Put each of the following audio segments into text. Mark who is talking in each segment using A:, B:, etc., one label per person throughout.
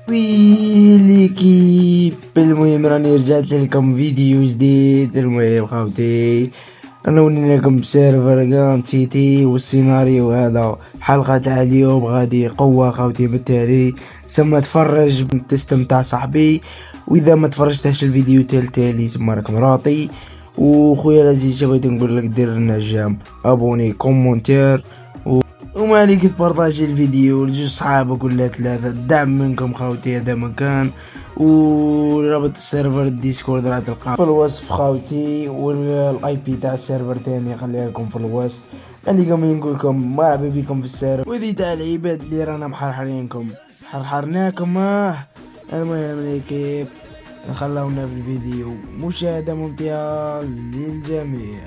A: وي ليكيب. المهم راني رجعت لكم فيديو جديد. المهم خاوتي انا ولينا لكم بسيرفر كان سيتي، والسيناريو هذا حلقة تاع اليوم غادي قوة خاوتي. بالتالي سما تفرج تستمتع صاحبي، واذا ما تفرجتش الفيديو تالي سما راك مراتي. وخويا العزيز بغيت نقول لك دير لنا جام ابوني كومونتير، وما عليك تبارطاجي الفيديو لجوج صحابك ولا ثلاثة. الدعم منكم خاوتي هذا مكان، ورابط السيرفر الديسكورد راح تلقاه في الوصف خاوتي، والاي بي تاع السيرفر ثاني خليها لكم في الوصف. خليكم نقول لكم مرحبا بكم في السيرفر، وذي تاع العباد اللي رانا محرحرينكم حرحرناكم. المهم ليكيب خلونا في الفيديو. مشاهدة ممتعة للجميع.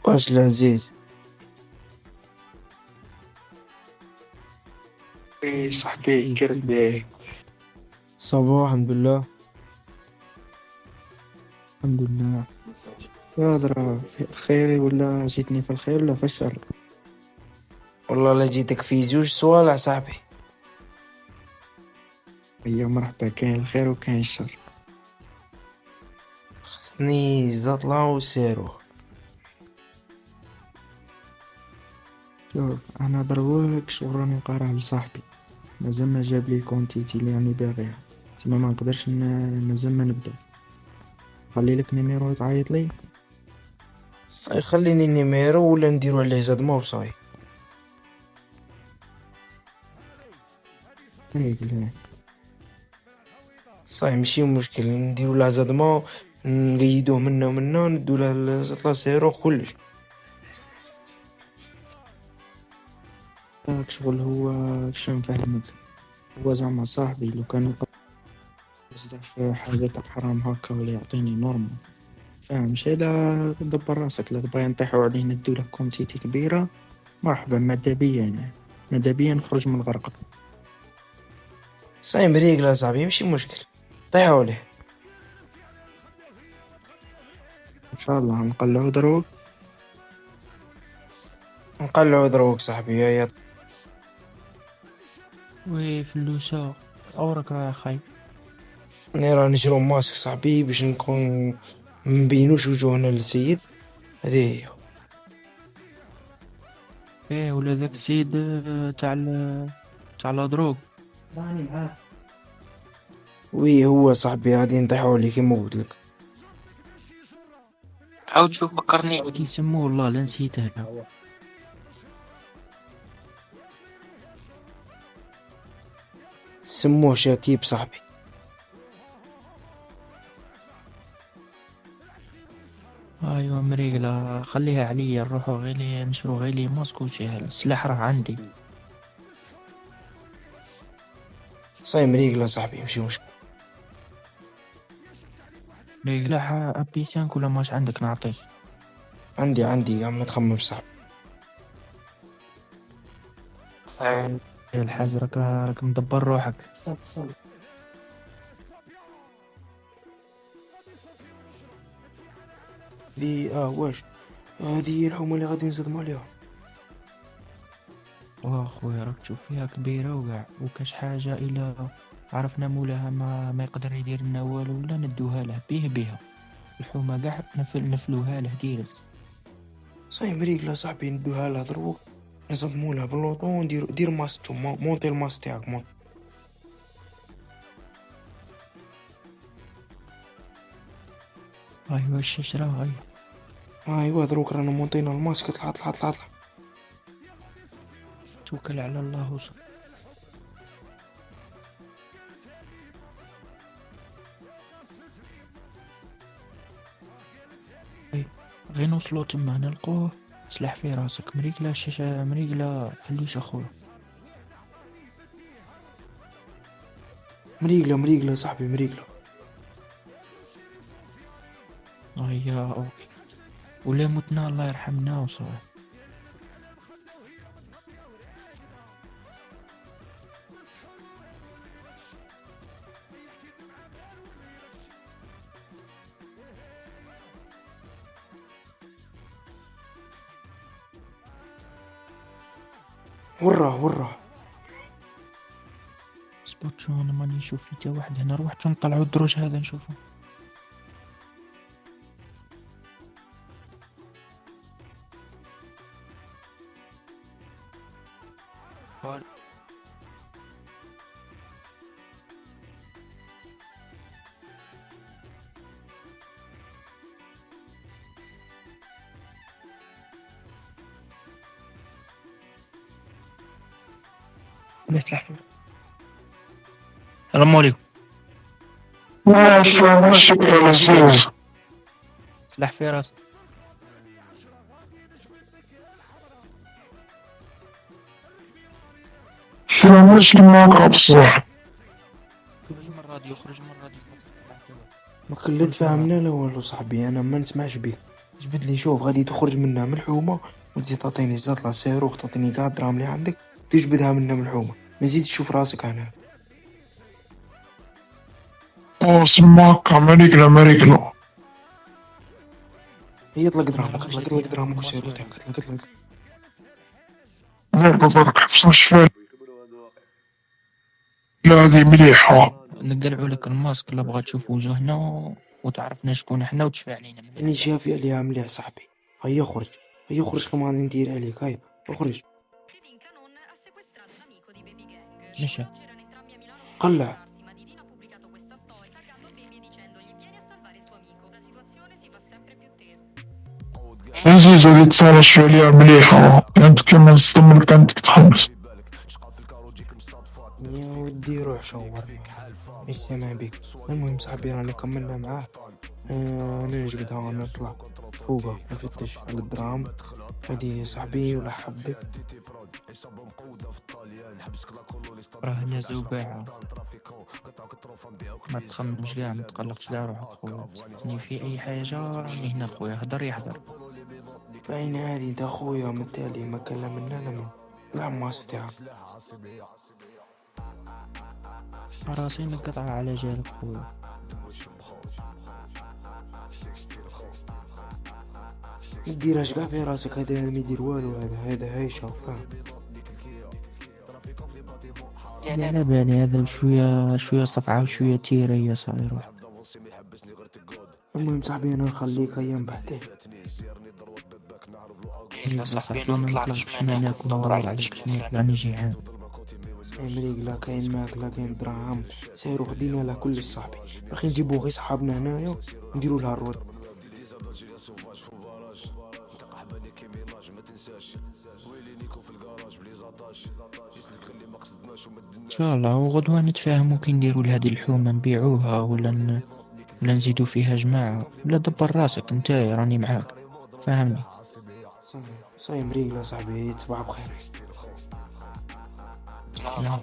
A: واش العزيز؟
B: ايه صاحبي كيفك باهي؟
A: صباح الحمد لله.
B: الحمد لله. يا درا في الخير ولا جيتني في الخير ولا في الشر؟
A: والله لا جيتك في زوج صوالح صاحبي.
B: هيا مرحبا، كاين الخير وكاين الشر.
A: خصني زطلة وسيرو.
B: شوف انا دروك شغل راني نقراه لصاحبي، مازال ما جاب لي الكونتيتي اللي راني باغيها، تما ما نقدرش مازال ما نبدا. خلي لك نيميرو تعيط لي.
A: صاي خليني النيميرو ولا نديرو عليه زاد ما وصاي.
B: هيك لا.
A: صاي ماشي مشكل، نديرو له زاد ما نقيدوه منا ومنا، ندو له زطلة سيرو كلش.
B: داك شغل هو كش نفهمك، هو زعما صاحبي لو كان بزاف حاجات حرام هكا ولا يعطيني نورمال، فاهمش؟ هذا دبر راسك، لا تبغي نطيحو عليه ندوله كونتيتي كبيرة مرحبا، مادا بيا أنا، مادا بيا نخرج من الغرقة.
A: صاي مريقلة صاحبي ماشي مشكل، طيحو عليه.
B: إن شاء الله نقلعو دروك.
A: نقلعو دروك صاحبي يا
C: وفلوسة أورك راه خايب.
A: راني راه نشرو ماسك صاحبي باش نكون مبينوش وجوهنا للسيد. هذه هي.
C: ايه ولا ذاك السيد تاع لا دروغ.
A: وي هو صاحبي غادي نطيحو عليه كيما قلتلك.
C: عاود شوف فكرني كي يسموه، والله لا نسيته انا.
A: سموه شاكيب صاحبي.
C: ايوا مريقلة خليها عليا، نروحو غيلي نشرو غيلي ماسك وسهل، السلاح راه عندي.
A: صاي مريقلة صاحبي ماشي مشكل.
C: مريقلة ابي 5 ولا ماش عندك نعطيك؟
A: عندي عم تخمم صاحبي.
C: الحاج راك مدبر روحك.
A: ذي واش هذه الحومة اللي غادي نصدمو عليها.
C: واخويا راك تشوف فيها كبيرة وكاع، وكاش حاجة إلا عرفنا مولاها ما يقدر يدير لنا والو، ولا ندوها له بيها الحومة كاع نفلوها له ديريكت.
A: صاي مريقلة صاحبي ندوها لها دروك، نصدمو لها باللوطو وندير دير ماسك مونطي الماسك تاعك مونطي.
C: ايوا الشجرة هاي.
A: ايوا دروك رانا مونطينا الماسك. طلع.
C: توكل على الله وصل. غير نوصلو تما نلقوه سلاح في راسك. مريقلة الشاشة، مريقلة فلوس اخويا.
A: مريقلة صاحبي مريقلة.
C: هيا اوكي، ولا متنا الله يرحمنا وصافي.
A: وراه
C: اصبر شو انا ماني نشوف في تا واحد هنا، روح شو نطلعوا الدروج هذا نشوفه. ليش تحفر؟ السلام عليكم.
D: شكرا لزوز.
C: سلاح في راسك.
D: شو مشكلة معك بصراحة؟
C: خرج من الراديو، خرج من الراديو، ما تفتح الجو.
A: ما كلت فاهمنا لا والو صاحبي، انا ما نسمعش بيك. جبد لي شوف غادي تخرج منها ملحومه وتزيد تعطيني زات لا صاروخ، تعطيني كاع الدراهم اللي عندك تجبدها منها ملحومه، ما زيد تشوف راسك هنا.
D: سماك أمريكا.
A: هي طلق دراهمك والصاروخ تاعك، طلق.
D: لا بضرك حبس شوي. لا هذه مليحة.
C: نقلعوا لك الماسك لا بغا تشوف وجوهنا وتعرفنا شكون احنا وتشفى علينا من
A: اني شافي عليها مليح صاحبي. هيا خرج كما غادي ندير عليك. هيا اخرج.
C: مشى.
A: قلع.
D: عزيز هذه تصالح شوي عليها مليحة، كانت كما نستمر كانت تتحمس.
A: يا ودي روح شاور ايش سامع بك. المهم صاحبي راني كملنا معاه. انا نجبدها ونطلع فوقه نفتش على الدراهم. هادي صاحبي ولا حبك.
C: راه هنا زوباعة، ما تخممش كاع، ما تقلقش كاع روحك خويا. تسألني في اي حاجة راني هنا خويا، هدر يحضر.
A: باين هادي انت خويا متالي ما كلمنا لمن العماس تاعك.
C: راسي نقطع على جالك خويا.
A: مديرهاش كاع في راسك، هذا ما يدير والو. هذا هاي شوف فاهم.
C: يعني على بالي هذا شوية صفعة وشوية تيرة يا صاير.
A: المهم صاحبي انا نخليك ايام بعدين.
C: يا صاحبي انا نطلع باش ما ناكل، ندور عليك باش ناكل، راني جيعان.
A: امريك لا كاين ماك لا كاين دراهم، سيرو خدينا له كل صاحبي. باقي نجيبو غير صحابنا هنايا نديرو لها الرود.
C: ان شاء الله وغدوة نتفاهموا كي نديروا لهذه اللحومة نبيعوها ولا نزيدوا فيها جماعة، ولا دبر راسك نتايا راني معاك فاهمني.
A: صايم ريق لا صاحبي، تصبح بخير.
C: لا